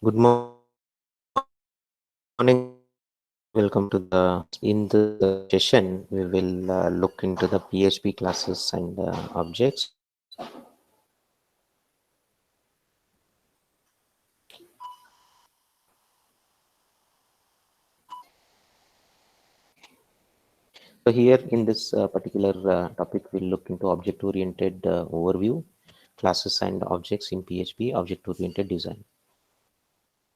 Good morning, everyone. Welcome to in the session. We will look into the PHP classes and objects. So here in this particular topic, we'll look into object-oriented overview, classes and objects in PHP, object-oriented design.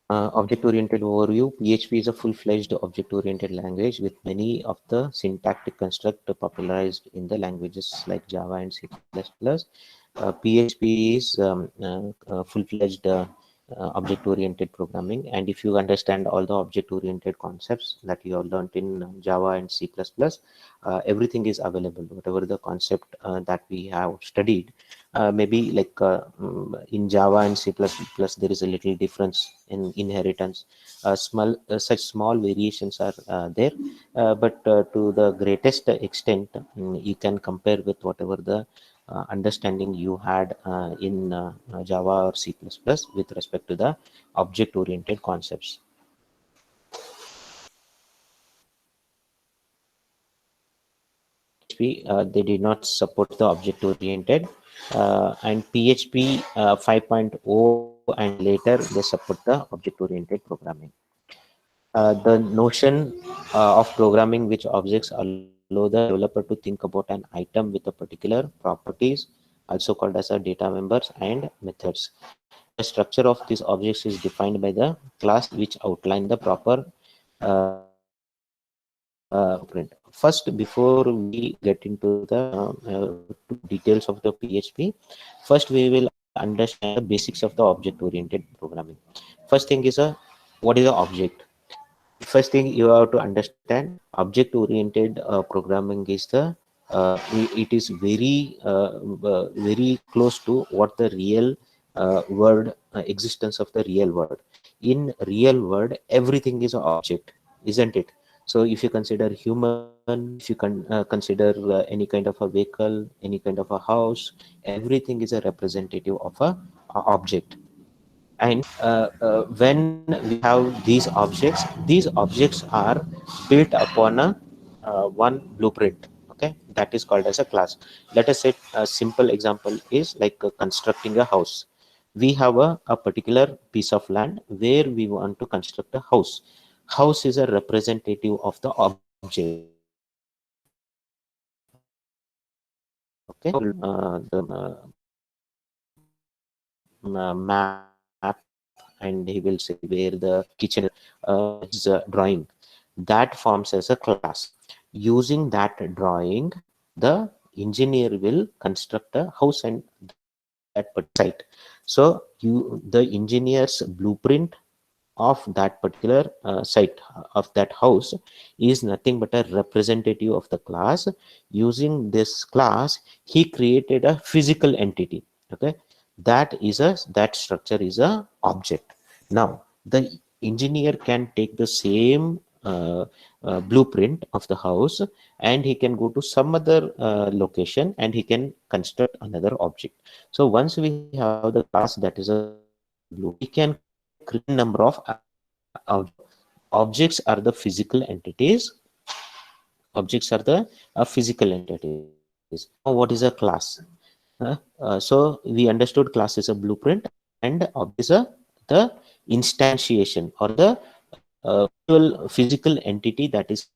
Object-oriented overview. PHP is a full-fledged object-oriented language with many of the syntactic construct popularized in the languages like Java and C++. PHP is full-fledged object-oriented programming, and if you understand all the object-oriented concepts that you have learned in Java and C++, everything is available. Whatever the concept that we have studied, maybe like in Java and C++, there is a little difference in inheritance. Such small variations are there, but to the greatest extent, you can compare with whatever the understanding you had in Java or C++ with respect to the object-oriented concepts. PHP, they did not support the object-oriented, and PHP 5.0 and later they support the object-oriented programming. The notion of programming which objects allow the developer to think about an item with a particular properties, also called as a data members and methods. The structure of these objects is defined by the class which outline the proper print. First, before we get into the details of the PHP, first we will understand the basics of the object-oriented programming. First thing is what is an object? First thing you have to understand, object-oriented programming is it is very close to what the real world existence of the real world. In real world, everything is an object, isn't it? So if you consider human, if you can consider any kind of a vehicle, any kind of a house, everything is a representative of a object. And when we have these objects are built upon a one blueprint. Okay, that is called as a class. Let us say a simple example is like constructing a house. We have a particular piece of land where we want to construct a house. House is a representative of the object. Okay, the map, and he will say where the kitchen is drawing. That forms as a class. Using that drawing, the engineer will construct a house and that particular site. So the engineer's blueprint of that particular site of that house is nothing but a representative of the class. Using this class, he created a physical entity. Okay, that structure is a object. Now the engineer can take the same blueprint of the house, and he can go to some other location and he can construct another object. So once we have the class that is a blue, we can create number of objects are the physical entities. Objects are the physical entities. Now what is a class? So we understood class is a blueprint and object is the instantiation or the physical entity that is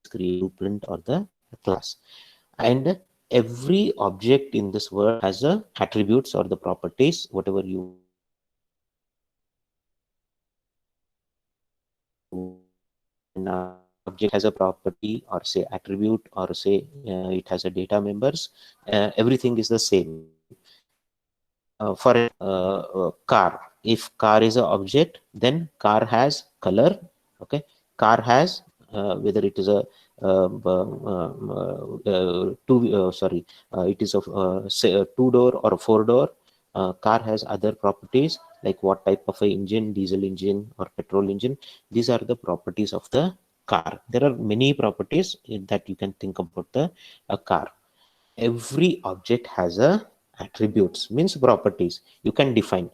created blueprint or the class. And every object in this world has a attributes or the properties, whatever you want to say. When an object has a property or say attribute or say it has a data members, everything is the same. For car, if car is an object, then car has color. Okay, car has whether it is a it is of say a two door or a four door. Car has other properties like what type of a engine, diesel engine or petrol engine. These are the properties of the car. There are many properties that you can think about the a car. Every object has a attributes, means properties you can define.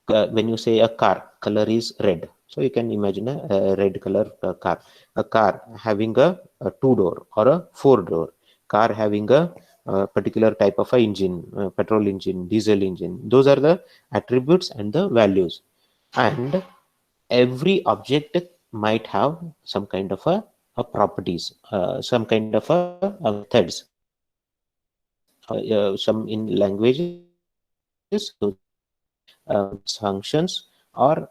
when you say a car, color is red. So you can imagine a red color car. A car having a two-door or a four-door. Car having a particular type of a engine, petrol engine, diesel engine. Those are the attributes and the values. And every object might have some kind of a properties, some kind of a methods. Some in languages use functions, or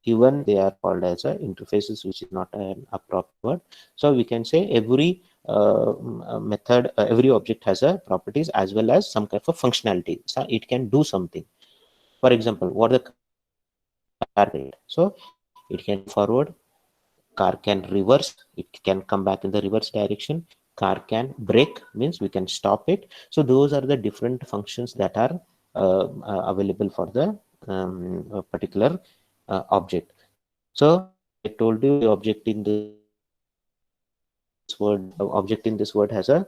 even they are called as interfaces, which is not an appropriate word. So we can say every method, every object has a properties as well as some kind of a functionality. So it can do something. For example, what the car can do. So it can move forward, car can reverse, it can come back in the reverse direction, car can brake, means we can stop it. So those are the different functions that are available for the particular object. So I told you the object in this word object in this word has a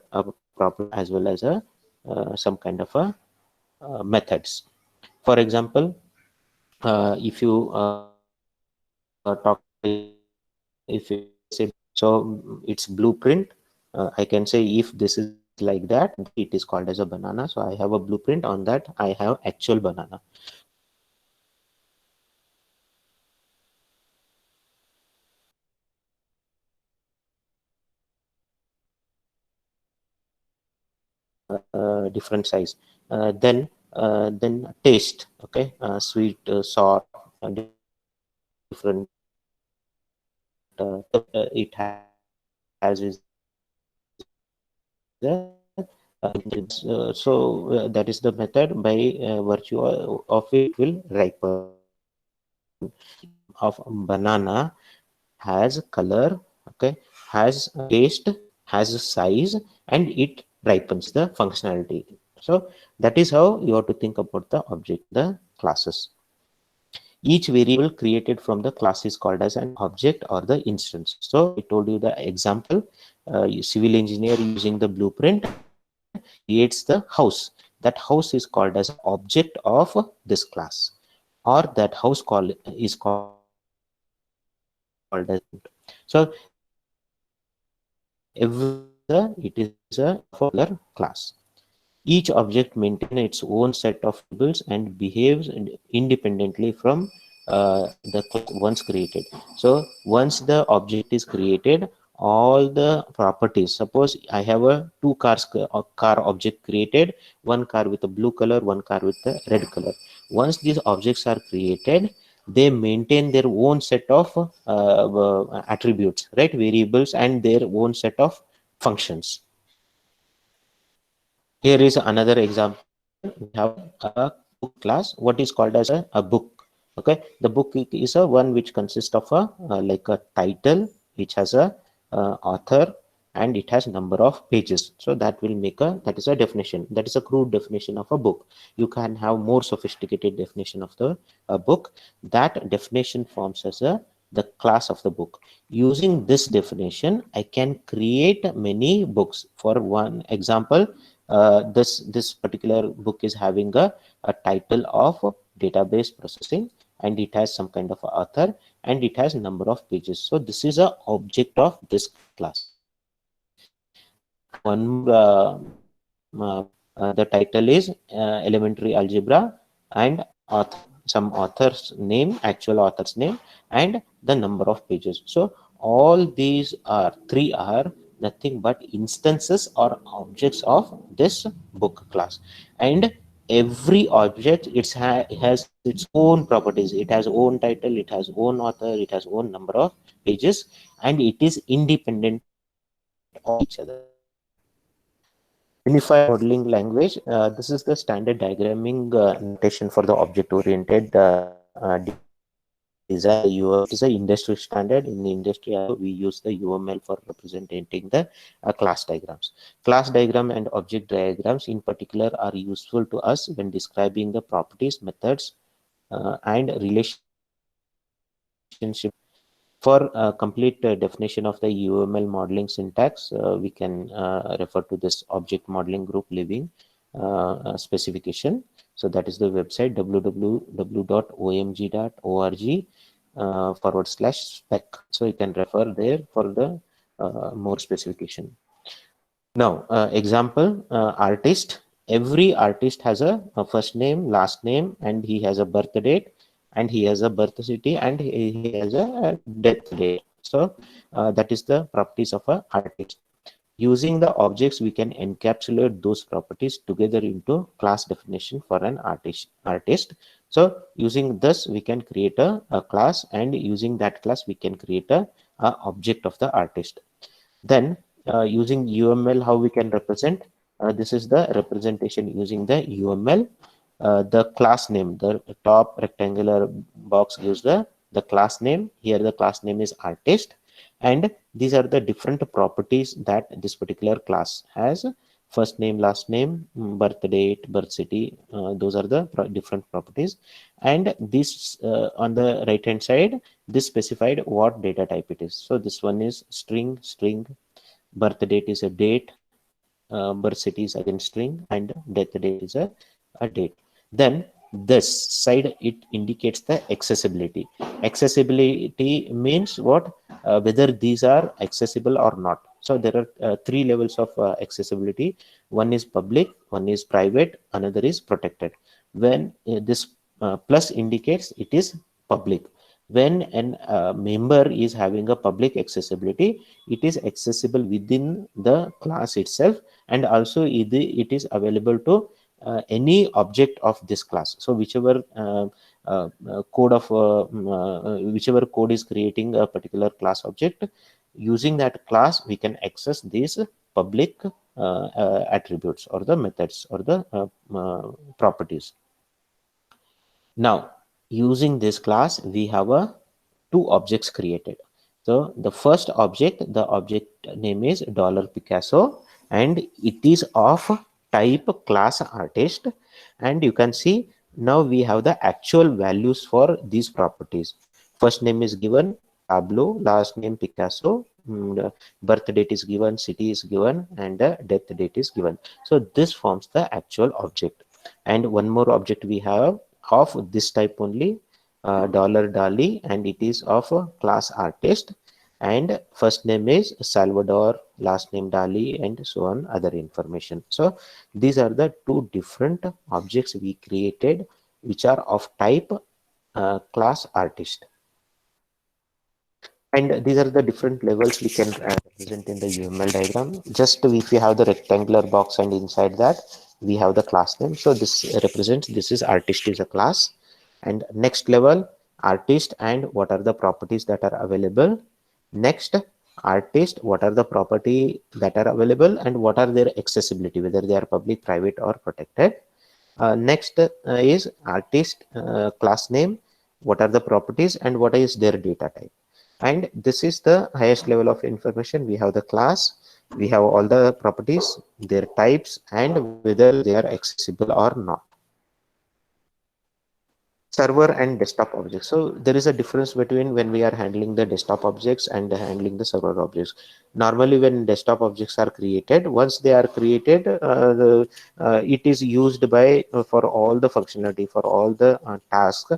property as well as a some kind of a methods. For example, if you talk about if you say, so it's blueprint. I can say if this is like that, then it is called as a banana. So I have a blueprint, on that I have actual banana. So different size. Then taste. Okay, sweet, sour, different it has is so that is the method by virtue of it will ripen. Of banana has color, okay, has taste, has size, and it ripens the functionality. So that is how you have to think about the object, the classes. Each variable created from the class is called as an object or the instance. So I told you the example, civil engineer using the blueprint creates the house. That house is called as an object of this class, or that house is called as so every object it is a particular class. Each object maintains its own set of labels and behaves independently from the class once created. So once the object is created, all the properties. Suppose I have a car object created, one car with a blue color, one car with a red color. Once these objects are created, they maintain their own set of attributes, right? Variables and their own set of functions. Here is another example. We have a book class, what is called as a book. Okay, the book is a one which consists of a like a title, which has a author, and it has number of pages. So that will make that is a definition. That is a crude definition of a book. You can have more sophisticated definition of the book. That definition forms as the class of the book. Using this definition, I can create many books. For one example, this particular book is having a title of database processing, and it has some kind of author, and it has number of pages. So this is a object of this class. And one more the title is elementary algebra, and author, some author's name, actual author's name, and the number of pages. So all these are three are nothing but instances or objects of this book class. And every object has its own properties. It has own title, it has own author, it has own number of pages, and it is independent of each other. Unified modeling language. This is the standard diagramming notation for the object-oriented design. It is a industry standard. In the industry, also, we use the UML for representing the class diagrams. Class diagram and object diagrams, in particular, are useful to us when describing the properties, methods, and relationship between them. For a complete definition of the UML modeling syntax, we can refer to this object modeling group living. specification. So that is the website www.omg.org/spec. So you can refer there for the more specification. Now, example, artist. Every artist has a first name, last name, and he has a birth date, and he has a birth city, and he has a death date. So that is the properties of a artist. Using the objects, we can encapsulate those properties together into class definition for an artist. So using this, we can create a class, and using that class, we can create a object of the artist. Then using UML, how we can represent? This is the representation using the UML. The class name, the top rectangular box gives the class name. Here the class name is artist, and these are the different properties that this particular class has: first name, last name, birth date, birth city. Those are the different properties. And this on the right hand side, this specified what data type it is. So this one is string, birth date is a date, birth city is again string, and death date is a date. Then this side, it indicates the accessibility. Accessibility means what? Whether these are accessible or not. So there are three levels of accessibility. One is public, one is private, another is protected. When this plus indicates it is public. When an member is having a public accessibility, it is accessible within the class itself, and also it is available to any object of this class. So whichever whichever code is creating a particular class object, using that class we can access these public attributes or the methods or the properties. Now, using this class, we have two objects created. So the first object, the object name is $Picasso, and it is of type class artist. And you can see now we have the actual values for these properties. First name is given Pablo, last name Picasso, birth date is given, city is given, and death date is given. So this forms the actual object. And one more object we have of this type only, dollar Dali, and it is of a class artist, and first name is Salvador, last name Dali, and so on other information. So these are the two different objects we created which are of type class artist. And these are the different levels we can represent in the UML diagram. Just if we have the rectangular box, and inside that we have the class name. So this represents, this is artist is a class. And next level, artist and what are the properties that are available. Next, artist, what are the property that are available and what are their accessibility, whether they are public, private, or protected. Next is artist class name, what are the properties and what is their data type. And this is the highest level of information. We have the class, we have all the properties, their types, and whether they are accessible or not. Server and desktop objects. So there is a difference between when we are handling the desktop objects and handling the server objects. Normally when desktop objects are created, once they are created, it is used by for all the functionality, for all the tasks,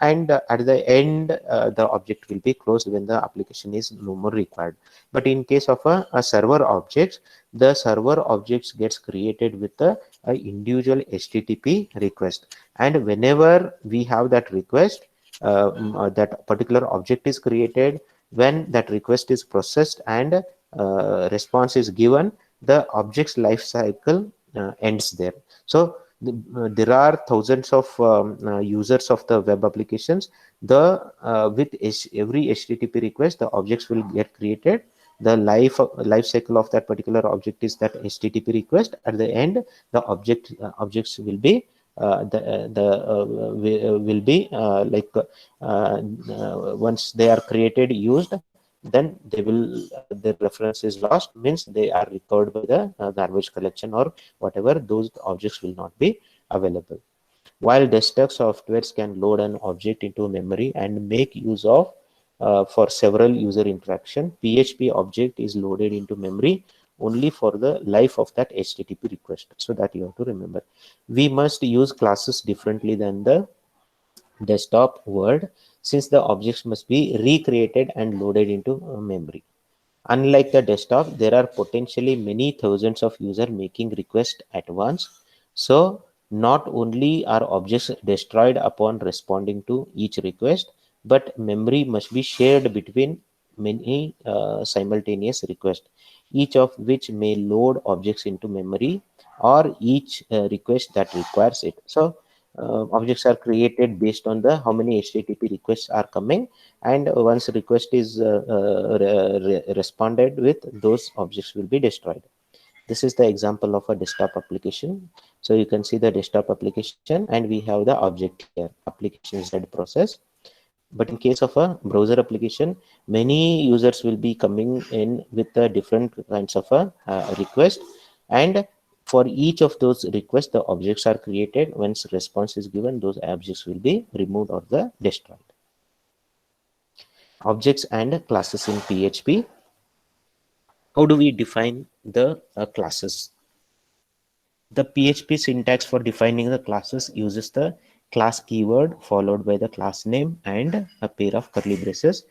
and at the end the object will be closed when the application is no more required. But in case of a server objects, the server objects gets created with a individual HTTP request, and whenever we have that request, that particular object is created. When that request is processed and response is given, the object's life cycle ends there. So there are thousands of users of the web applications. The with every HTTP request, the objects will get created. The life cycle of that particular object is that HTTP request. At the end, the objects will be will be once they are created, used, then they will their reference is lost, means they are recovered by the garbage collection or whatever. Those objects will not be available. While desktop softwares can load an object into memory and make use of for several user interaction, PHP object is loaded into memory only for the life of that HTTP request. So that you have to remember. We must use classes differently than the desktop world, since the objects must be recreated and loaded into memory. Unlike the desktop, there are potentially many thousands of users making requests at once. So, not only are objects destroyed upon responding to each request, but memory must be shared between many simultaneous requests, each of which may load objects into memory, or each request that requires it. So, objects are created based on the how many HTTP requests are coming, and once request is responded with, those objects will be destroyed. This is the example of a desktop application. So you can see the desktop application, and we have the object here, application Z process. But in case of a browser application, many users will be coming in with different kinds of a request, and for each of those requests, the objects are created. Once response is given, those objects will be removed or the destroyed. Objects and classes in PHP. How do we define the classes? The PHP syntax for defining the classes uses the class keyword followed by the class name and a pair of curly braces.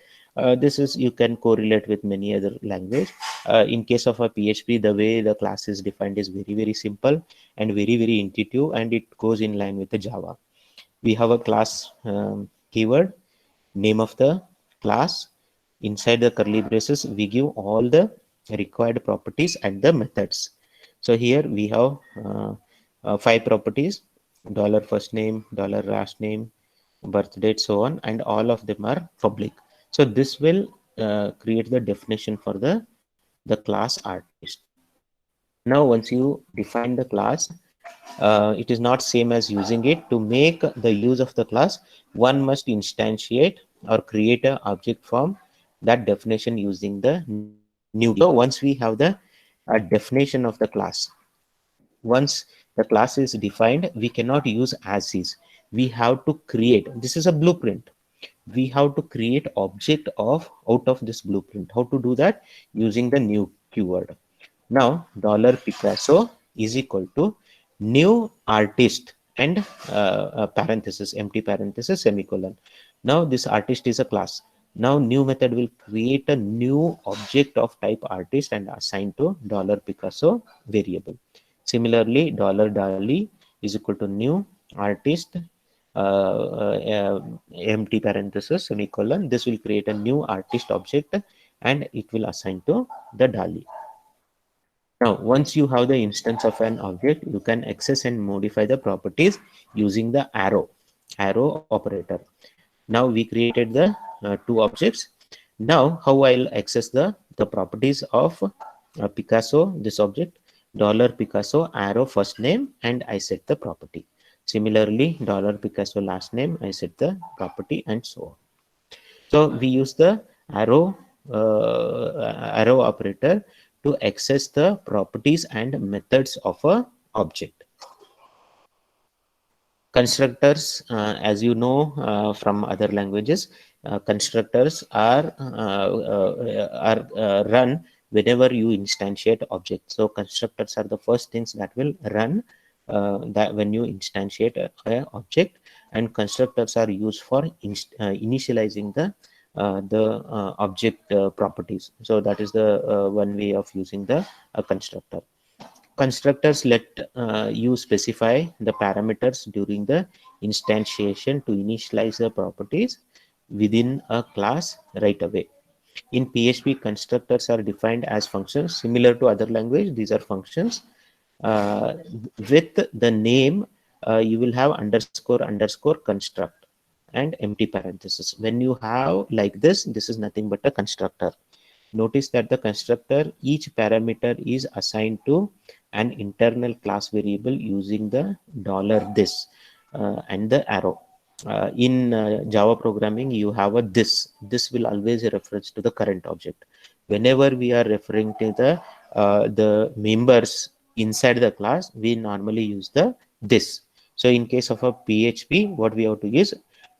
This is you can correlate with many other language. In case of a PHP, the way the class is defined is very simple and very intuitive, and it goes in line with the Java. We have a class keyword, name of the class. Inside the curly braces, we give all the required properties and the methods. So here we have 5 properties: dollar first name, dollar last name, birth date, so on, and all of them are public. So this will create the definition for the class artist. Now once you define the class, it is not same as using it. To make the use of the class, one must instantiate or create an object from that definition using the new keyword. So once we have the definition of the class, once the class is defined, we cannot use as is. We have to create. This is a blueprint. We have to create object of out of this blueprint. How to do that? Using the new keyword. Now dollar Picasso is equal to new artist and parenthesis, empty parenthesis, semicolon. Now this artist is a class. Now new method will create a new object of type artist and assign to dollar Picasso variable. Similarly, dollar Dali is equal to new artist, empty parenthesis, semicolon. This will create a new artist object and it will assign to the Dali. Now, once you have the instance of an object, you can access and modify the properties using the arrow operator. Now we created the 2 objects. Now how I'll access the properties of Picasso, this object, dollar Picasso arrow first name, and I set the property. Similarly, dollar Picasso last name, I set the property, and so on. So we use the arrow operator to access the properties and methods of a object. Constructors, as you know from other languages, constructors are run whenever you instantiate objects. So constructors are the first things that will run that when you instantiate a object, and constructors are used for initializing the object properties. So that is the one way of using the constructor. Constructors let you specify the parameters during the instantiation to initialize the properties within a class right away. In PHP, constructors are defined as functions. Similar to other language, these are functions. With the name, you will have underscore construct and empty parenthesis. When you have like this is nothing but a constructor. Notice that the constructor, each parameter is assigned to an internal class variable using the $this and the arrow. In Java programming, you have a this. This will always reference to the current object. Whenever we are referring to the members inside the class, we normally use the this. So in case of a PHP, what we have to use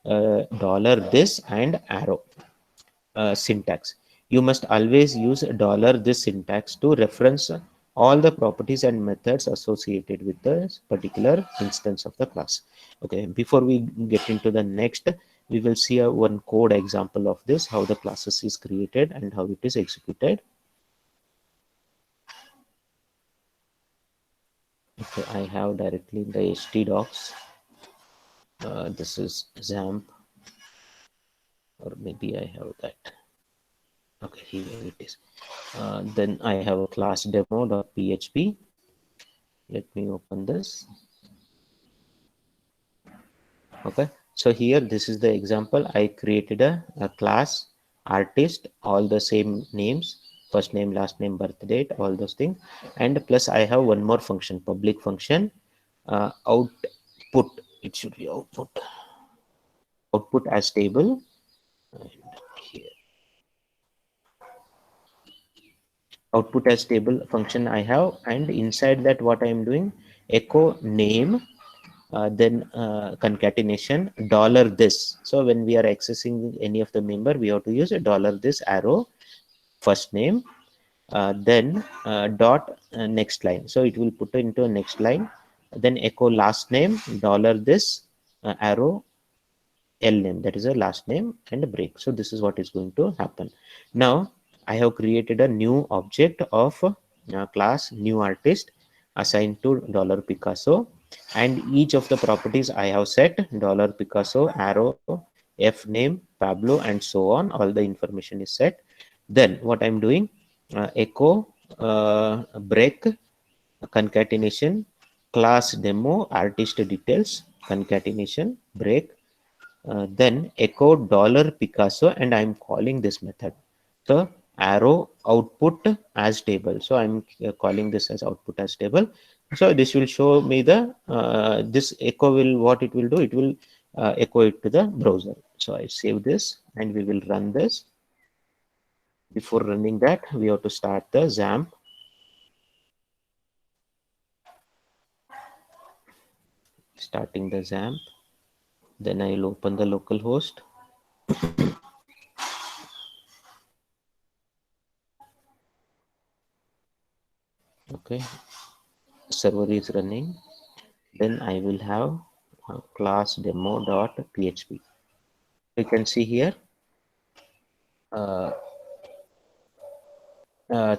$this and arrow syntax. You must always use dollar this syntax to reference all the properties and methods associated with the particular instance of the class. Okay, before we get into the next, we will see a one code example of this, how the classes is created and how it is executed. Okay, I have directly in the htdocs. This is XAMPP, or maybe I have that. Okay, here it is. Then I have a class demo.php. Let me open this. Okay, so here this is the example. I created a class artist, all the same names, first name, last name, birth date, all those things, and plus I have one more function, public function, output. It should be output as table. And here output as table function I have, and inside that what I am doing, echo name, then concatenation dollar this. So when we are accessing any of the member, we have to use a dollar this arrow first name, then dot next line. So it will put into a next line, then echo last name dollar this arrow L name, that is a last name, and a break. So this is what is going to happen. Now I have created a new object of class new artist assigned to dollar Picasso, and each of the properties I have set dollar Picasso arrow f name Pablo and so on. All the information is set. Then what I'm doing, echo break concatenation class demo artist details concatenation break, then echo dollar Picasso, and I'm calling this method. So arrow output as table. So I'm calling this as output as table. So this will show me the this echo will, what it will do, it will echo it to the browser. So I save this and we will run this. Before running that, we have to start the XAMPP. Starting the XAMPP. Then I'll open the localhost. Okay, server is running. Then I will have class demo.php. You can see here. Uh,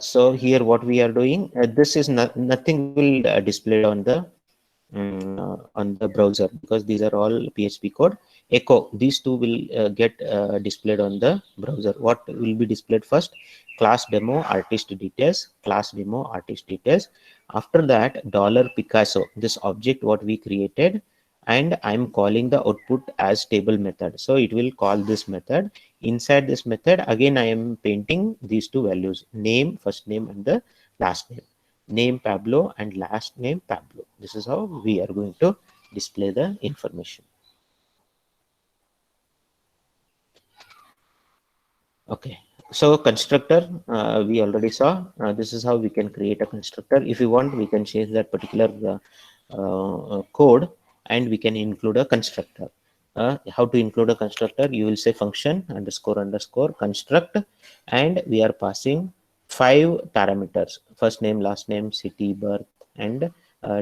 so here what we are doing, this is nothing will displayed on the browser, because these are all PHP code. Echo, these two will get displayed on the browser. What will be displayed first? Class demo artist details, class demo artist details. After that, dollar Picasso, this object what we created, and I'm calling the output as table method. So it will call this method. Inside this method, again I am painting these two values, name, first name, and the last name Pablo and last name Pablo. This is how we are going to display the information. Okay, so constructor, we already saw. This is how we can create a constructor. If you want, we can change that particular code, and we can include a constructor. How to include a constructor? You will say function underscore underscore construct, and we are passing 5 parameters: first name, last name, city, birth, and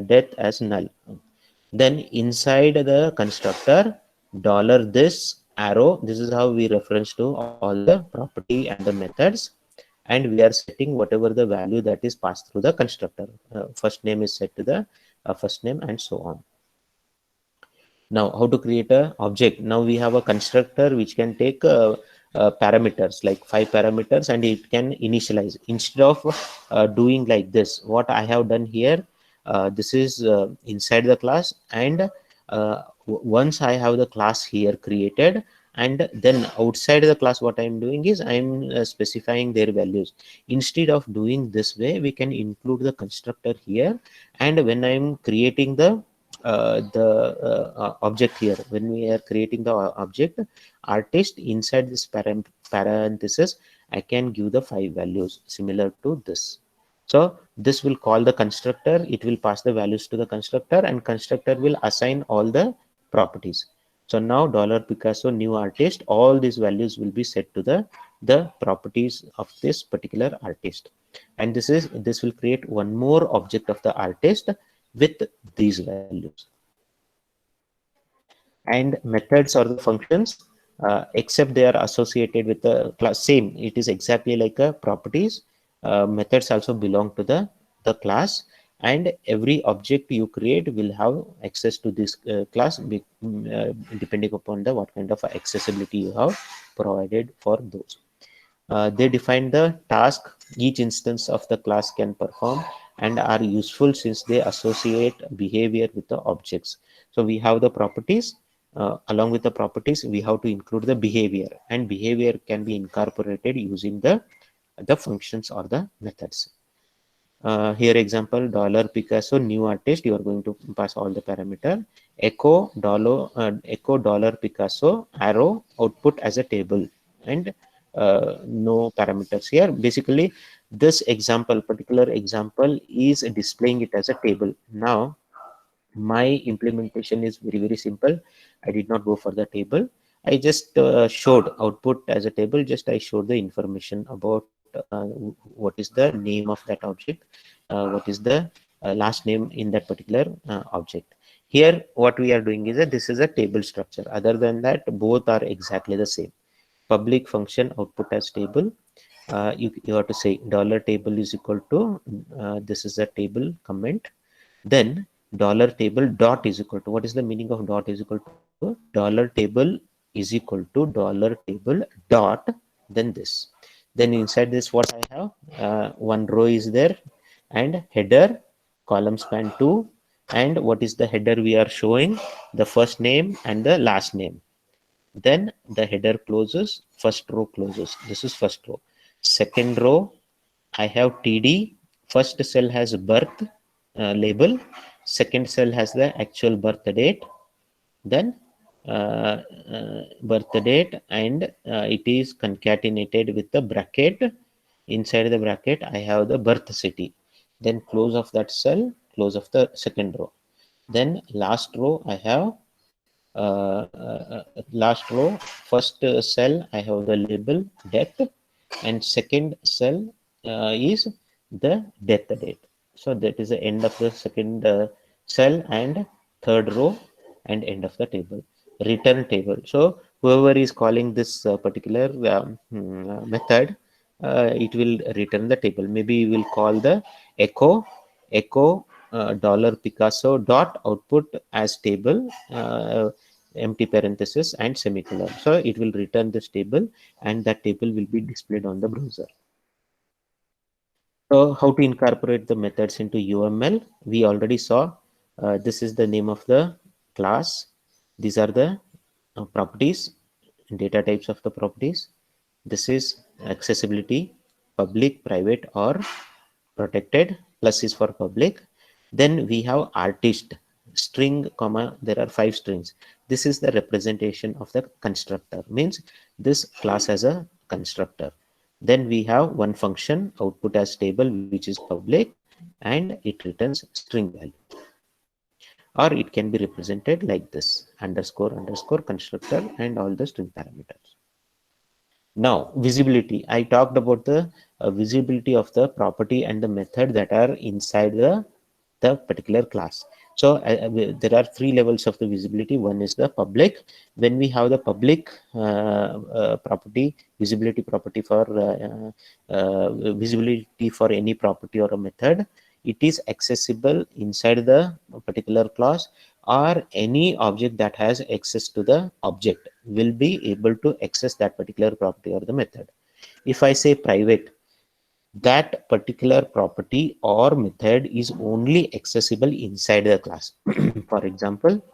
death as null. Then inside the constructor, dollar this arrow, this is how we reference to all the property and the methods, and we are setting whatever the value that is passed through the constructor. First name is set to the first name, and so on. Now how to create a object? Now we have a constructor which can take parameters, like 5 parameters, and it can initialize. Instead of doing like this, what I have done here, this is inside the class, and once I have the class here created, and then outside the class what I'm doing is I'm specifying their values. Instead of doing this way, we can include the constructor here, and when I'm creating the object here, when we are creating the object artist, inside this parenthesis I can give the 5 values similar to this. So this will call the constructor, it will pass the values to the constructor, and constructor will assign all the properties. So now $Picasso new artist, all these values will be set to the properties of this particular artist, and this will create one more object of the artist with these values. And methods or the functions, except they are associated with the class, same, it is exactly like a properties. Methods also belong to the class, and every object you create will have access to this class, depending upon the what kind of accessibility you have provided for those. They define the task each instance of the class can perform, and are useful since they associate behavior with the objects. So we have the properties. Along with the properties, we have to include the behavior, and behavior can be incorporated using the functions or the methods. Here example, $Picasso new artist, you are going to pass all the parameter. Echo $Picasso arrow output as a table, and no parameters here. Basically, this example, particular example, is displaying it as a table. Now my implementation is very simple. I did not go for the table. I just showed output as a table. Just I showed the information about what is the name of that object, what is the last name in that particular object. Here what we are doing is that this is a table structure. Other than that, both are exactly the same. Public function output as table. You have to say $table is equal to this is a table comment. Then $table dot is equal to, what is the meaning of dot is equal to? $table is equal to $table dot, then this. Then inside this, what I have, one row is there, and header, column span 2, and what is the header we are showing? The first name and the last name. Then the header closes, first row closes. This is first row. Second row, I have TD. First cell has birth label. Second cell has the actual birth date. Then birth date, and it is concatenated with the bracket. Inside the bracket, I have the birth city. Then close of that cell, close of the second row. Then last row, I have last row, first cell I have the label death, and second cell is the death date. So that is the end of the second cell, and third row, and end of the table. Return table. So whoever is calling this particular method, it will return the table. Maybe you will call the echo $Picasso dot output as table, empty parenthesis and semicolon. So it will return this table, and that table will be displayed on the browser. So how to incorporate the methods into UML? We already saw. This is the name of the class. These are the properties, data types of the properties. This is accessibility, public, private, or protected. Plus is for public. Then we have artist, string, comma, there are 5 strings. This is the representation of the constructor, means this class has a constructor. Then we have one function, output as table, which is public, and it returns string value. Or it can be represented like this, underscore underscore constructor and all the string parameters. Now visibility, I talked about the visibility of the property and the method that are inside the particular class. So there are 3 levels of the visibility. One is the public. When we have the public property, visibility property for visibility for any property or a method, it is accessible inside the particular class, or any object that has access to the object will be able to access that particular property or the method. If I say private, that particular property or method is only accessible inside the class. For example,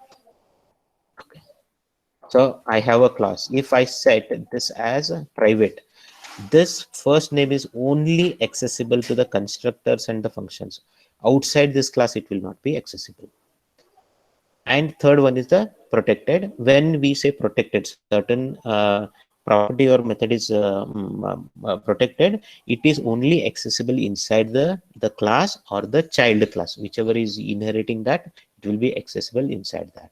okay, so I have a class. If I set this as private, this first name is only accessible to the constructors and the functions. Outside this class, it will not be accessible. And third one is the protected. When we say protected, certain property or method is protected, it is only accessible inside the class or the child class, whichever is inheriting that, it will be accessible inside that.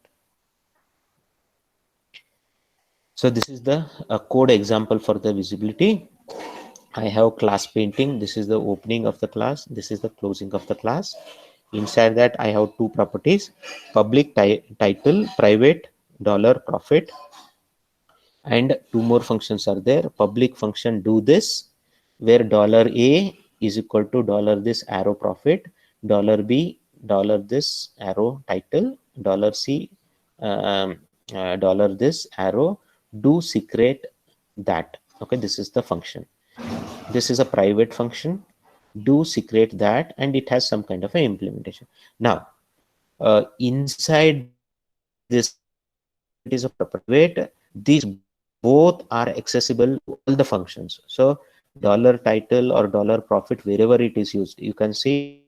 So this is the code example for the visibility. I have class painting. This is the opening of the class. This is the closing of the class. Inside that, I have two properties: public title, private dollar profit, and two more functions are there. Public function do this, where dollar a is equal to dollar this arrow profit, dollar b dollar this arrow title, dollar c um, dollar this arrow do secret that. Okay, this is the function. This is a private function, do secret that, and it has some kind of an implementation. Now inside this class, whether it is a private, these both are accessible to all the functions. So dollar title or dollar profit, wherever it is used, you can see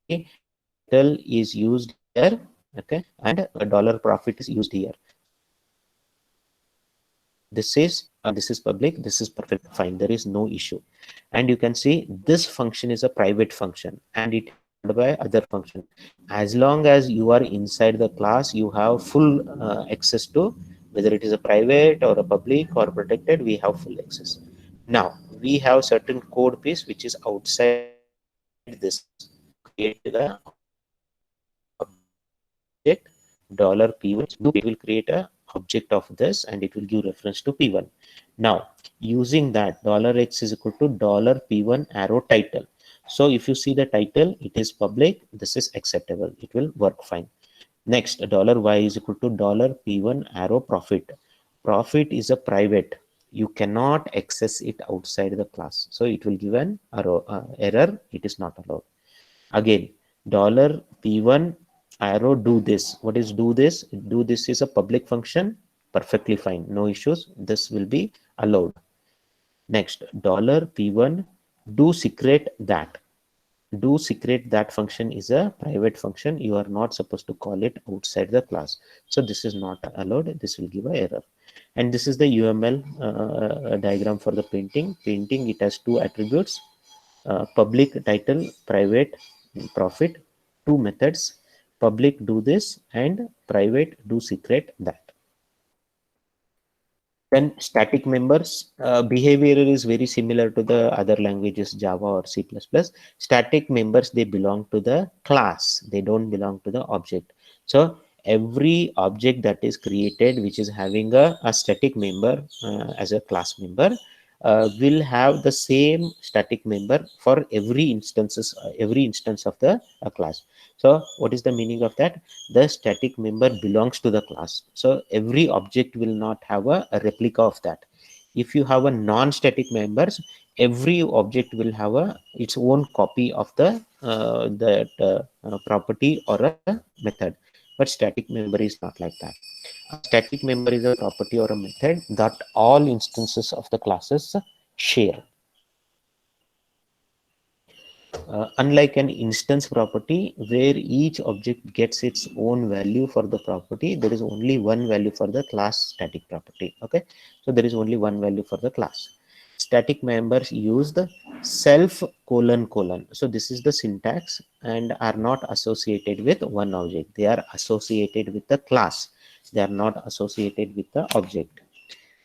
title is used here, okay, and dollar profit is used here. This is public, this is perfect fine, there is no issue. And you can see this function is a private function and it is called by other function. As long as you are inside the class, you have full access to whether it is a private or a public or protected, we have full access. Now we have certain code piece which is outside this. To create the object $p1, do it will create a object of this and it will give reference to p1. Now using that $x is equal to $p1 arrow title. So if you see the title, it is public, this is acceptable, it will work fine. Next, $y is equal to $p1 arrow profit. Profit is a private, you cannot access it outside the class, so it will give an error, it is not allowed. Again, $p1 arrow do this. What is do this? Do this is a public function, perfectly fine, no issues, this will be allowed. Next, $p1 do secret that. Do secret that function is a private function, you are not supposed to call it outside the class, so this is not allowed, this will give a error. And this is the UML diagram for the painting. It has two attributes, public title, private profit, two methods, public do this and private do secret that. Then static members, behavior is very similar to the other languages, Java or C++. Static members, they belong to the class, they don't belong to the object. So every object that is created which is having a static member as a class member will have the same static member for every instance of the class. So what is the meaning of that? The static member belongs to the class, so every object will not have a replica of that. If you have a non-static members, every object will have its own copy of the that property or a method. But static member is not like that. A static member is a property or a method that all instances of the classes share. Unlike an instance property where each object gets its own value for the property, there is only one value for the class static property. Okay, so there is only one value for the class. Static members use the self colon colon. So this is the syntax and are not associated with one object. They are associated with the class. They are not associated with the object.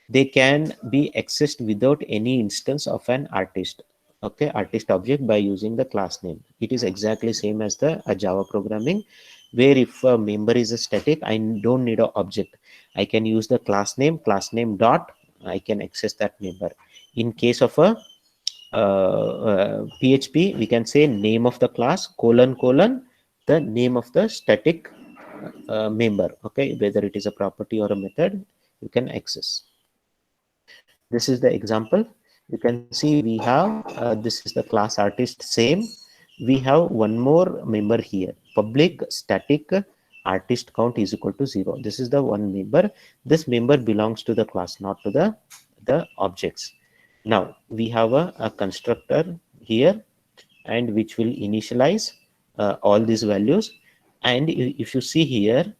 They can be accessed without any instance of an artist, okay, artist object, by using the class name. It is exactly same as the Java programming, where if a member is a static, I don't need an object, I can use the class name dot, I can access that member. In case of a PHP, we can say name of the class colon colon the name of the static member, okay, whether it is a property or a method, you can access. This is the example. You can see we have this is the class artist same. We have one more member here, public static artist count is equal to 0. This is the one member. This member belongs to the class, not to the objects. Now we have a constructor here, and which will initialize all these values. And if you see here,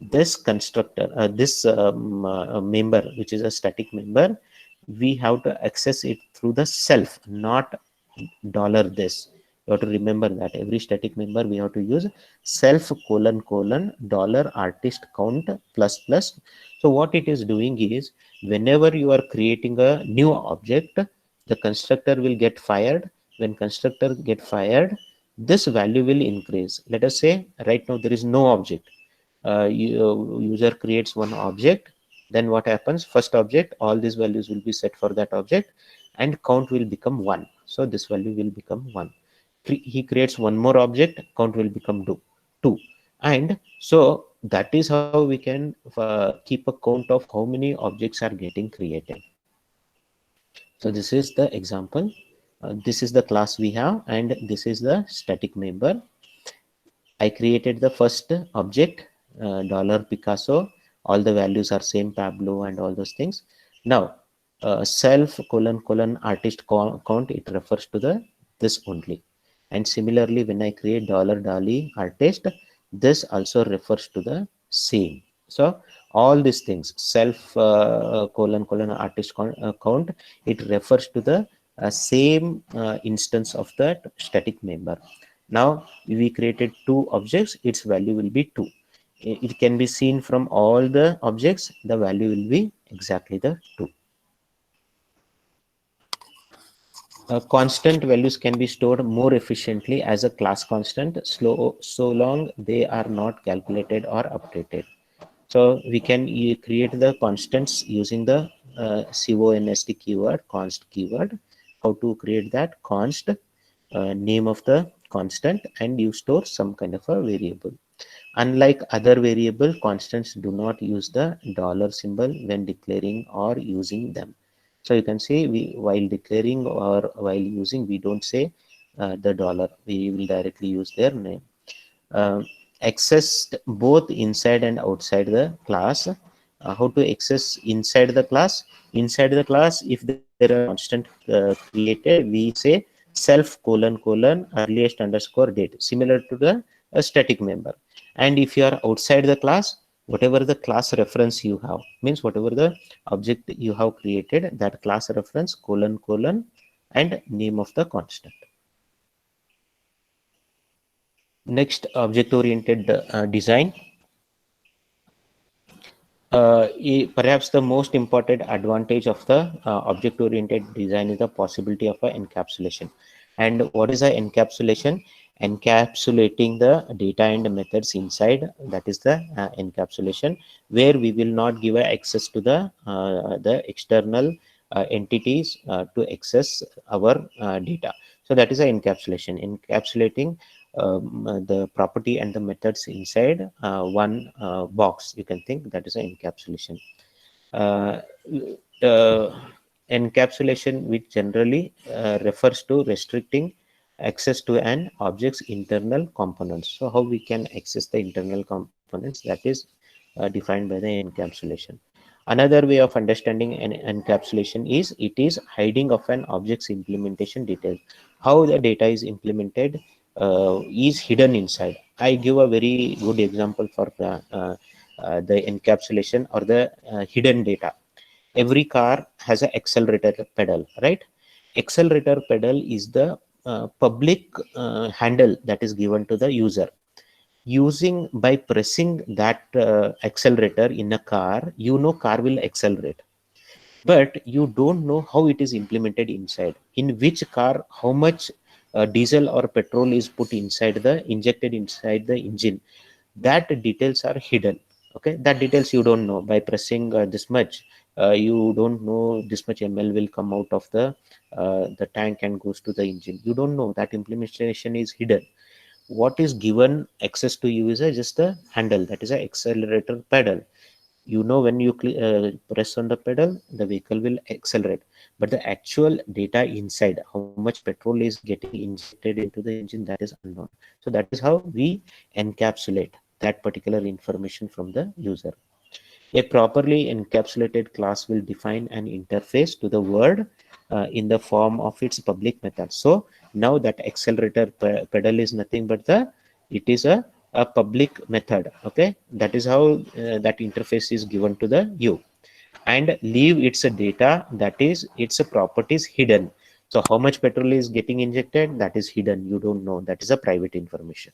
this constructor, this member, which is a static member, we have to access it through the self, not dollar this. You have to remember that every static member we have to use self colon colon dollar artist count plus plus. So what it is doing is, whenever you are creating a new object, the constructor will get fired. When constructor get fired, this value will increase. Let us say right now there is no object. User creates one object, then what happens? First object, all these values will be set for that object, and count will become 1. So this value will become 1. He creates one more object, count will become 2. And so that is how we can keep a count of how many objects are getting created. So this is the example. This is the class we have, and this is the static member. I created the first object, dollar Picasso. All the values are same, Pablo and all those things. Now, self colon colon artist count, it refers to the this only. And similarly, when I create dollar Dali artist, this also refers to the same. So all these things, self colon colon artist count, it refers to the same instance of that static member. Now we created two objects, its value will be 2. It can be seen from all the objects, the value will be exactly the 2. Constant values can be stored more efficiently as a class constant, so long they are not calculated or updated. So we can create the constants using the const keyword, const keyword. How to create that? Const, name of the constant, and you store some kind of a variable. Unlike other variable, constants do not use the dollar symbol when declaring or using them. So you can see, we while declaring or while using, we don't say the dollar. We will directly use their name. uh, Accessed both inside and outside the class. How to access inside the class? Inside the class, if there are constant created, we say self colon colon earliest underscore date, similar to the static member. And if you are outside the class, whatever the class reference you have, means whatever the object you have created, that class reference colon colon and name of the constant. Next, object oriented design. Perhaps the most important advantage of the object oriented design is the possibility of a encapsulation. And what is a encapsulation? Encapsulating the data and methods inside, that is the encapsulation, where we will not give access to the external entities to access our data. So that is a encapsulation, encapsulating the property and the methods inside one box. You can think that is an encapsulation. Uh, uh, Encapsulation, which generally refers to restricting access to an object's internal components. So how we can access the internal components, that is defined by the encapsulation. Another way of understanding an encapsulation is, it is hiding of an object's implementation details. How the data is implemented is hidden inside. I give a very good example for the encapsulation or the hidden data. Every car has an accelerator pedal, right? Accelerator pedal is the public handle that is given to the user. Using by pressing that accelerator in a car, you know car will accelerate, but you don't know how it is implemented inside, in which car how much diesel or petrol is put inside the injected inside the engine. That details are hidden. Okay, that details you don't know. By pressing this much, you don't know this much ml will come out of the tank and goes to the engine. You don't know, that implementation is hidden. What is given access to you is just a handle, that is a accelerator pedal. You know, when you press on the pedal, the vehicle will accelerate, but the actual data inside, how much petrol is getting injected into the engine, that is unknown. So that is how we encapsulate that particular information from the user. A properly encapsulated class will define an interface to the world in the form of its public method. So now that accelerator pedal is nothing but it is a public method. Okay, that is how that interface is given to the you, and leave its data, that is its properties hidden. So how much petrol is getting injected, that is hidden, you don't know, that is a private information.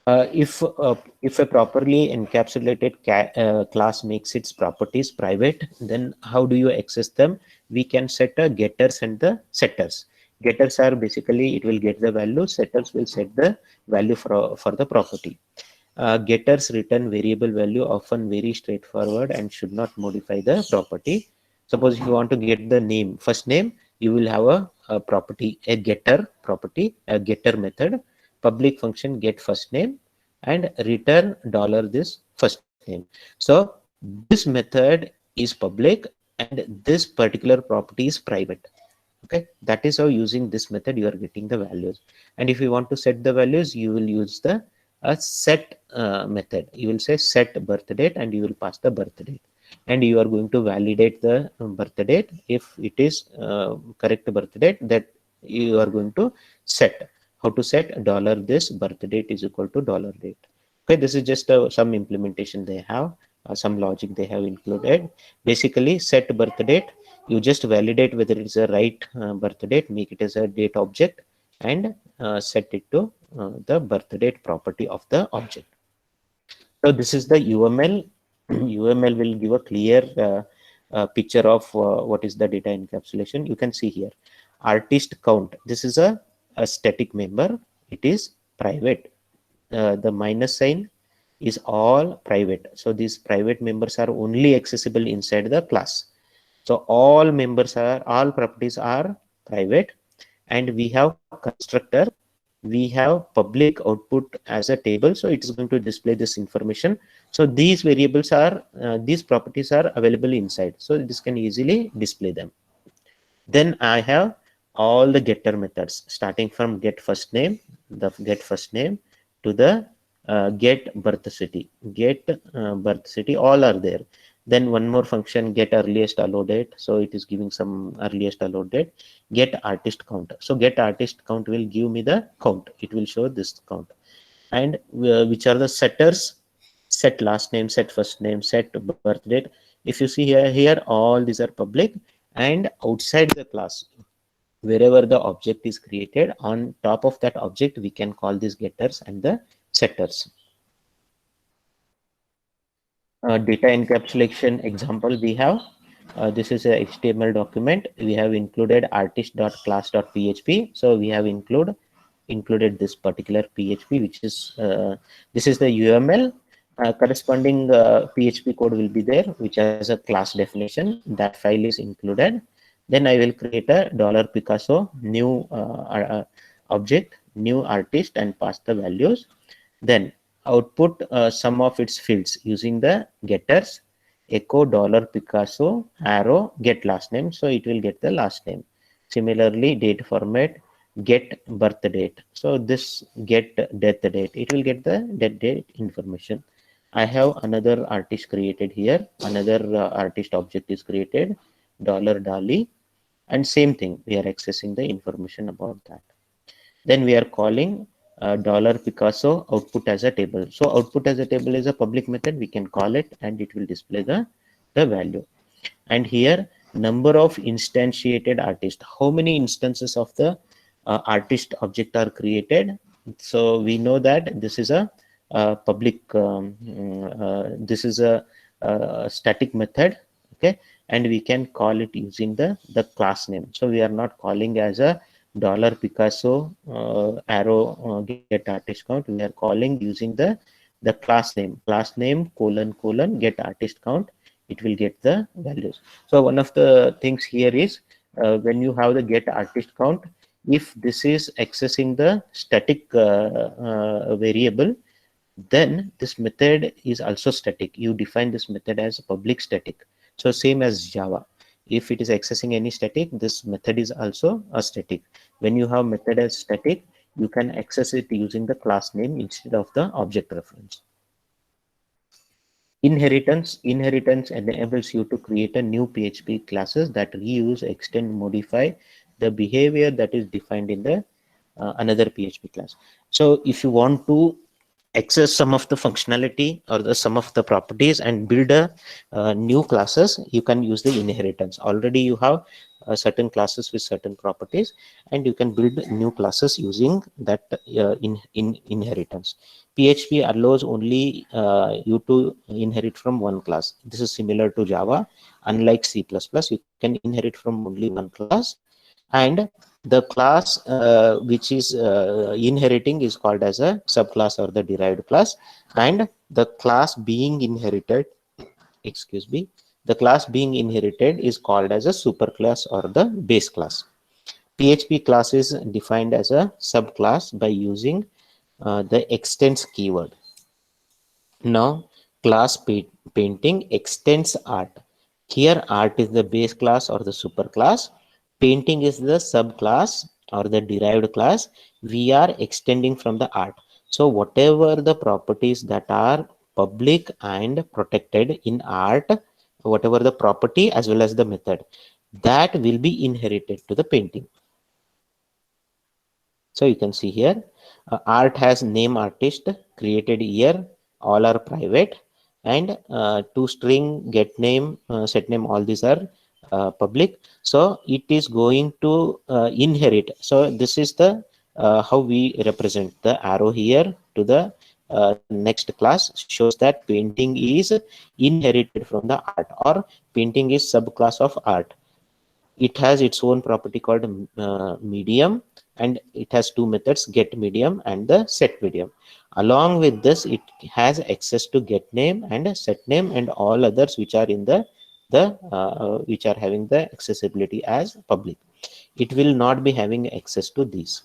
If a properly encapsulated class makes its properties private, then how do you access them? We can set a getters and the setters. Getters are basically, it will get the value, setters will set the value for the property. Getters return variable value, often very straightforward and should not modify the property. Suppose if you want to get the name, first name, you will have a property, a getter property, a getter method, public function get first name, and return dollar this first name. So this method is public and this particular property is private. Okay, that is how using this method you are getting the values. And if you want to set the values, you will use the set method. You will say set birth date and you will pass the birth date, and you are going to validate the birth date. If it is correct birth date, that you are going to set. How to set? Dollar this birth date is equal to dollar date. Okay, this is just some implementation they have, some logic they have included. Basically set birth date, you just validate whether it is a right birth date, make it as a date object, and set it to the birth date property of the object. So this is the UML. UML will give a clear picture of what is the data encapsulation. You can see here artist count, this is a static member, it is private. The minus sign is all private, so these private members are only accessible inside the class. So all properties are private, and we have constructor, we have public output as a table, so it is going to display this information. So these variables are these properties are available inside, so this can easily display them. Then I have all the getter methods, starting from get first name, the get first name, to the get birth city, all are there. Then one more function, get earliest allowed date, so it is giving some earliest allowed date. Get artist count, so get artist count will give me the count, it will show this count. And which are the setters? Set last name, set first name, set birth date. If you see here all these are public, and outside the class, wherever the object is created, on top of that object we can call these getters and the setters. Data encapsulation example we have, this is a HTML document, we have included artist.class.php, so we have included this particular PHP, which is this is the UML. Corresponding PHP code will be there, which has a class definition. That file is included. Then I will create a $Picasso new object, new artist, and pass the values. Then output some of its fields using the getters, echo $Picasso arrow get last name, so it will get the last name. Similarly, date format, get birth date, so this get death date, it will get the death date information. I have another artist created here, another artist object is created, $Dali, and same thing, we are accessing the information about that. Then we are calling $Picasso output as a table. So output as a table is a public method, we can call it and it will display the value. And here number of instantiated artists, how many instances of the artist object are created. So we know that this is a public this is a static method, okay, and we can call it using the class name. So we are not calling as a $Picasso arrow get artist count, we are calling using the class name colon get artist count, it will get the values. So one of the things here is when you have the get artist count, if this is accessing the static variable, then this method is also static. You define this method as public static. So same as Java. If it is accessing any static, this method is also a static. When you have method as static, you can access it using the class name instead of the object reference. Inheritance enables you to create a new PHP classes that reuse, extend, modify the behavior that is defined in the another PHP class. So if you want to access some of the functionality or the some of the properties and build a new classes, you can use the inheritance. Already you have certain classes with certain properties, and you can build new classes using that in inheritance. PHP allows only you to inherit from one class. This is similar to Java. Unlike C++, you can inherit from only one class, and the class which is inheriting is called as a subclass or the derived class, and the class being inherited, excuse me, the class being inherited is called as a superclass or the base class. PHP class is defined as a subclass by using the extends keyword. Now, class painting extends art. Here, art is the base class or the superclass. Painting is the subclass or the derived class. We are extending from the art. So, whatever the properties that are public and protected in art, whatever the property as well as the method, that will be inherited to the painting. So you can see here, art has name artist, created year, all are private, and to string, get name, set name, all these are public. So it is going to inherit. So this is the how we represent the arrow here to the next class shows that painting is inherited from the art, or painting is subclass of art. It has its own property called medium, and it has two methods, get medium and the set medium. Along with this, it has access to get name and set name and all others which are in the which are having the accessibility as public. It will not be having access to these.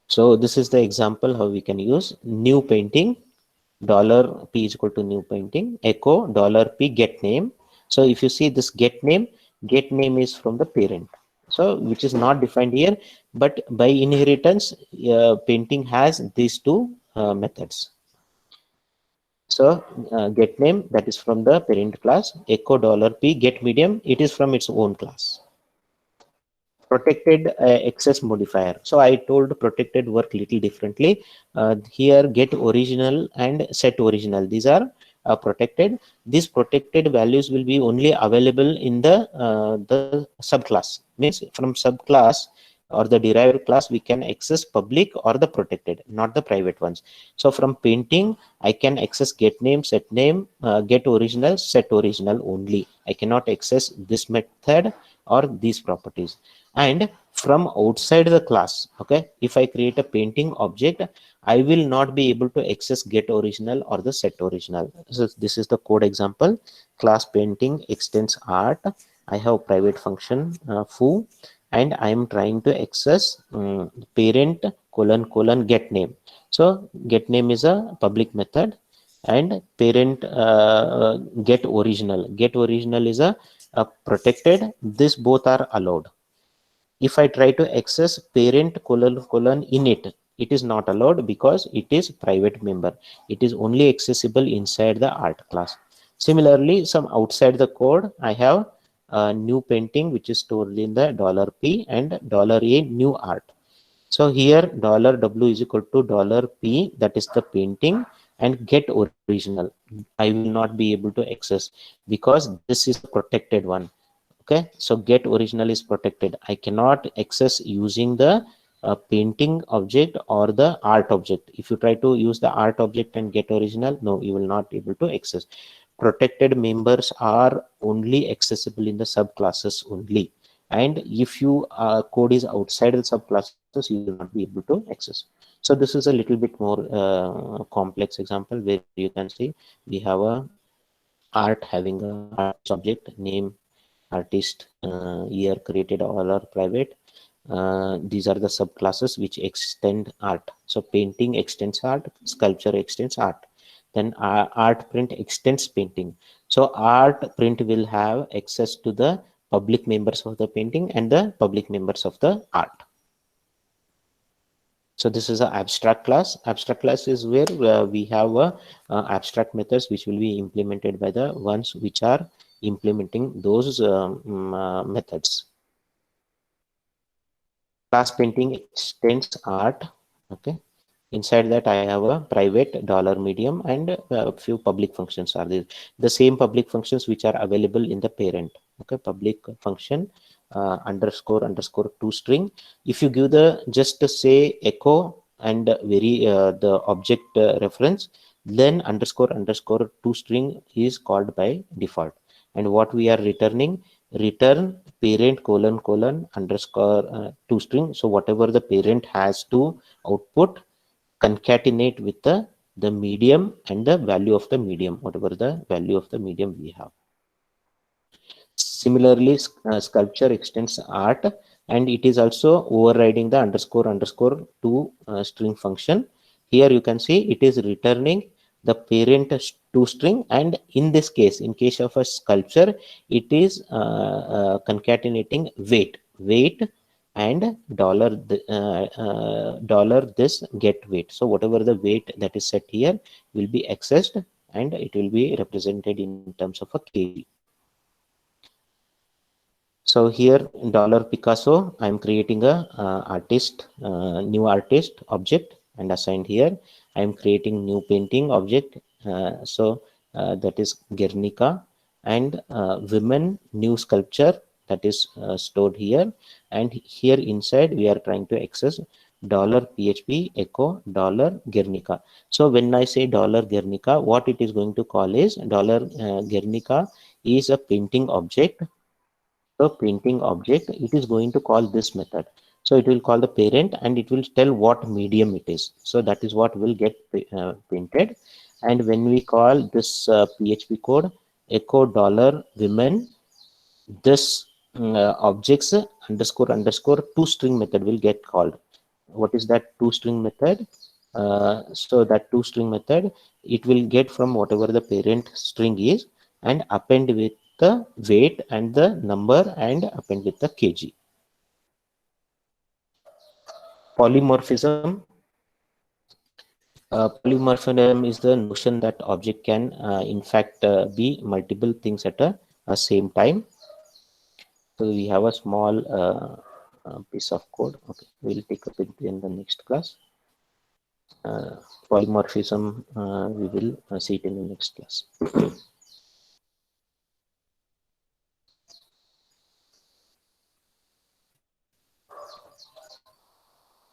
So this is the example how we can use new painting, dollar $p is equal to new painting, echo dollar $p get name. So if you see this get name is from the parent. So which is not defined here, but by inheritance, painting has these two methods. So get name, that is from the parent class, echo dollar $p get medium, it is from its own class. Protected access modifier. So I told protected work little differently. Here get original and set original, these are protected. These protected values will be only available in the subclass. Means from subclass or the derived class we can access public or the protected, not the private ones. So from painting I can access get name, set name, get original, set original only. I cannot access this method or these properties. And from outside the class, okay, if I create a painting object, I will not be able to access get original or the set original. So this is the code example. Class painting extends art. I have private function foo, and I am trying to access parent colon get name. So get name is a public method, and parent get original is a protected. This both are allowed. If I try to access parent colon init, it is not allowed because it is private member. It is only accessible inside the art class. Similarly, some outside the code, I have a new painting which is stored in the $p and $a new art. So here $w is equal to $p, that is the painting, and get original. I will not be able to access because this is a protected one. Okay, so get original is protected. I cannot access using the painting object or the art object. If you try to use the art object and get original, no, you will not be able to access. Protected members are only accessible in the subclasses only, and if you code is outside the subclasses, you will not be able to access. So this is a little bit more complex example where you can see we have a art having a artist object name, artist, year, created, all are private. These are the subclasses which extend art. So painting extends art, sculpture extends art, then art print extends painting. So art print will have access to the public members of the painting and the public members of the art. So this is an abstract class. Abstract class is where we have abstract methods which will be implemented by the ones which are implementing those methods. Class painting extends art. Okay. Inside that, I have a private dollar medium and a few public functions are there. The same public functions which are available in the parent. Okay, public function underscore underscore toString. If you give the just say echo and very the object reference, then underscore underscore toString is called by default. And what we are returning, return parent colon colon underscore toString. So whatever the parent has to output, concatenate with the medium and the value of the medium, whatever the value of the medium we have. Similarly, sculpture extends art, and it is also overriding the underscore underscore to string function. Here you can see it is returning the parent to string, and in this case, in case of a sculpture, it is concatenating weight and dollar this get weight. So whatever the weight that is set here will be accessed, and it will be represented in terms of a kg. So here dollar Picasso, I'm creating a new artist object and assigned here. I'm creating new painting object. That is Guernica, and women new sculpture that is stored here. And here inside we are trying to access dollar PHP echo dollar Guernica. So when I say dollar Guernica, what it is going to call is dollar Guernica is a painting object. The painting object, it is going to call this method. So it will call the parent and it will tell what medium it is. So that is what will get painted. And when we call this PHP code echo dollar women, this objects underscore underscore toString method will get called. What is that toString method? So that toString method, it will get from whatever the parent string is and append with the weight and the number and append with the kg. Polymorphism. Polymorphism is the notion that object can in fact be multiple things at a same time. So we have a small piece of code. Okay, we'll take up it in the next class. Polymorphism, we will see it in the next class.